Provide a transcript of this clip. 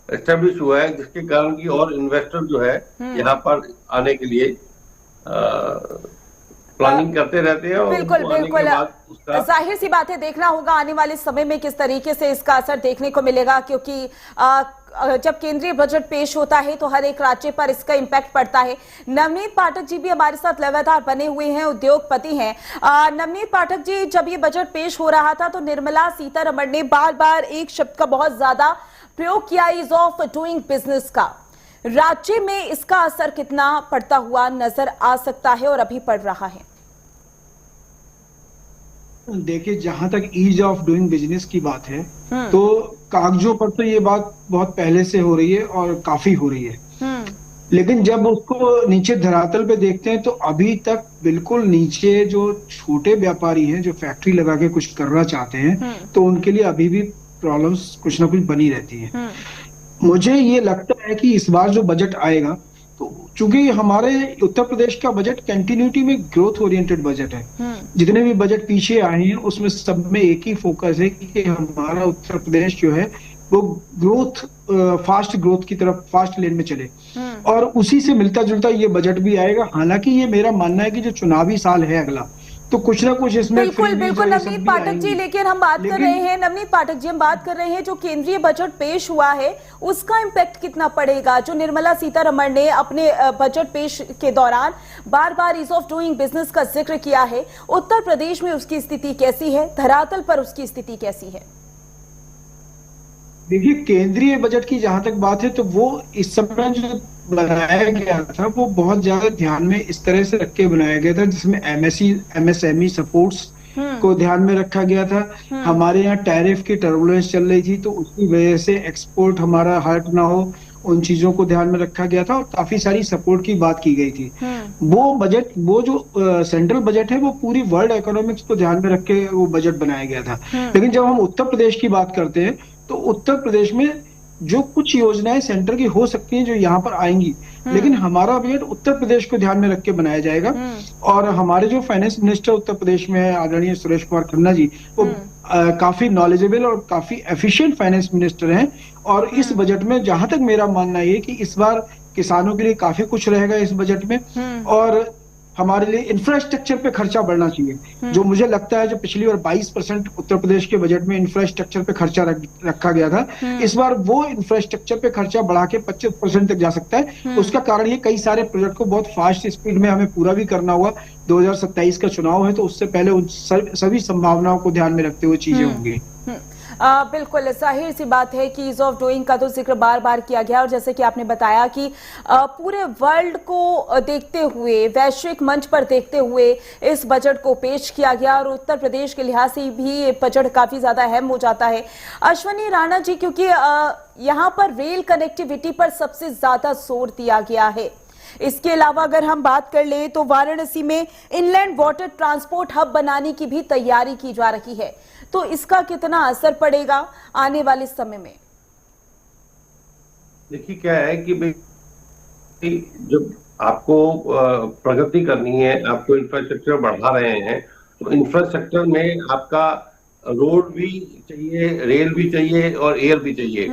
Establish हुआ है, जिसके कारण की और इन्वेस्टर जो है यहाँ पर आने के लिए प्लानिंग करते रहते हैं, और बिल्कुल उनको आने के बिल्कुल। बाद उसका जाहिर सी बात है, देखना होगा आने वाले समय में किस तरीके से इसका असर देखने को मिलेगा, क्योंकि जब केंद्रीय बजट पेश होता है तो हर एक राज्य पर इसका इंपैक्ट पड़ता है। नवनीत पाठक जी भी हमारे साथ लगातार बने हुए हैं, उद्योगपति हैं। नवनीत पाठक जी, जब ये बजट पेश हो रहा था तो निर्मला सीतारमण ने बार बार एक शब्द का बहुत ज्यादा प्रयोग किया, ईज ऑफ डूइंग बिजनेस का। राज्य में इसका असर कितना पड़ता हुआ नजर आ सकता है और अभी पड़ रहा है? देखिए, जहां तक ईज ऑफ डूइंग बिजनेस की बात है, हम्म। तो कागजों पर तो ये बात बहुत पहले से हो रही है और काफी हो रही है। हम्म। लेकिन जब उसको नीचे धरातल पे देखते हैं तो अभी तक बिल्कुल नीचे जो छोटे व्यापारी हैं, जो फैक्ट्री लगा के कुछ करना चाहते हैं, हम्म। तो उनके लिए अभी भी प्रॉब्लम्स कुछ ना कुछ बनी रहती है। हम्म। मुझे ये लगता है कि इस बार जो बजट आएगा, तो चूंकि हमारे उत्तर प्रदेश का बजट कंटिन्यूटी में ग्रोथ ओरिएंटेड बजट है। हम्म। जितने भी बजट पीछे आए हैं उसमें सब में एक ही फोकस है कि हमारा उत्तर प्रदेश जो है वो ग्रोथ, फास्ट ग्रोथ की तरफ, फास्ट लेन में चले। हम्म। और उसी से मिलता जुलता ये बजट भी आएगा। हालांकि ये मेरा मानना है कि जो चुनावी साल है अगला, तो कुछ ना कुछ इसमें बिल्कुल फ्रीबीज बिल्कुल और ये सब नवनीत भी पाठक जी, आएंगी। लेकिन हम बात कर रहे लेकिन हैं, नवनीत पाठक जी, हम बात कर रहे हैं जो केंद्रीय बजट पेश हुआ है उसका इंपैक्ट कितना पड़ेगा। जो निर्मला सीतारमण ने अपने बजट पेश के दौरान बार बार ईज ऑफ डूइंग बिजनेस का जिक्र किया है, उत्तर प्रदेश में उसकी स्थिति कैसी है, धरातल पर उसकी स्थिति कैसी है? देखिए, केंद्रीय बजट की जहां तक बात है, तो वो इस समय जो बनाया गया था वो बहुत ज्यादा ध्यान में इस तरह से रख के बनाया गया था, जिसमें एमएसएमई सपोर्ट्स हम्म। को ध्यान में रखा गया था। हम्म। हमारे यहाँ टैरिफ की टर्बुलेंस चल रही थी, तो उसकी वजह से एक्सपोर्ट हमारा हर्ट ना हो, उन चीजों को ध्यान में रखा गया था और काफी सारी सपोर्ट की बात की गई थी। हम्म। वो बजट, वो जो सेंट्रल बजट है, वो पूरी वर्ल्ड इकोनॉमिक्स को ध्यान में रख के वो बजट बनाया गया था। हम्म। लेकिन जब हम उत्तर प्रदेश की बात करते हैं, तो उत्तर प्रदेश में जो कुछ योजनाएं सेंटर की हो सकती हैं जो यहाँ पर आएंगी, लेकिन हमारा बजट उत्तर प्रदेश को ध्यान में रख के बनाया जाएगा। और हमारे जो फाइनेंस मिनिस्टर उत्तर प्रदेश में है, आदरणीय सुरेश कुमार खन्ना जी, वो काफी नॉलेजेबल और काफी एफिशिएंट फाइनेंस मिनिस्टर हैं। और इस बजट में जहां तक मेरा मानना है कि इस बार किसानों के लिए काफी कुछ रहेगा इस बजट में। और हमारे लिए इंफ्रास्ट्रक्चर पे खर्चा बढ़ना चाहिए, जो मुझे लगता है जो पिछली बार 22% उत्तर प्रदेश के बजट में इंफ्रास्ट्रक्चर पे खर्चा रखा गया था, इस बार वो इंफ्रास्ट्रक्चर पे खर्चा बढ़ा के 25% तक जा सकता है। उसका कारण ये, कई सारे प्रोजेक्ट को बहुत फास्ट स्पीड में हमें पूरा भी करना हुआ। 2027 का चुनाव है, तो उससे पहले उन सभी संभावनाओं को ध्यान में रखते हुए चीजें होंगी। बिल्कुल जाहिर सी बात है कि ईज ऑफ डूइंग का तो जिक्र बार बार किया गया, और जैसे कि आपने बताया कि पूरे वर्ल्ड को देखते हुए, वैश्विक मंच पर देखते हुए इस बजट को पेश किया गया, और उत्तर प्रदेश के लिहाज से भी ये बजट काफी ज्यादा अहम हो जाता है। अश्वनी राणा जी, क्योंकि यहाँ पर रेल कनेक्टिविटी पर सबसे ज्यादा जोर दिया गया है, इसके अलावा अगर हम बात कर लें तो वाराणसी में इनलैंड वाटर ट्रांसपोर्ट हब बनाने की भी तैयारी की जा रही है, तो इसका कितना असर पड़ेगा आने वाले समय में? देखिए, क्या है कि जब आपको प्रगति करनी है, आपको इंफ्रास्ट्रक्चर बढ़ा रहे हैं, तो इंफ्रास्ट्रक्चर में आपका रोड भी चाहिए, रेल भी चाहिए और एयर भी चाहिए।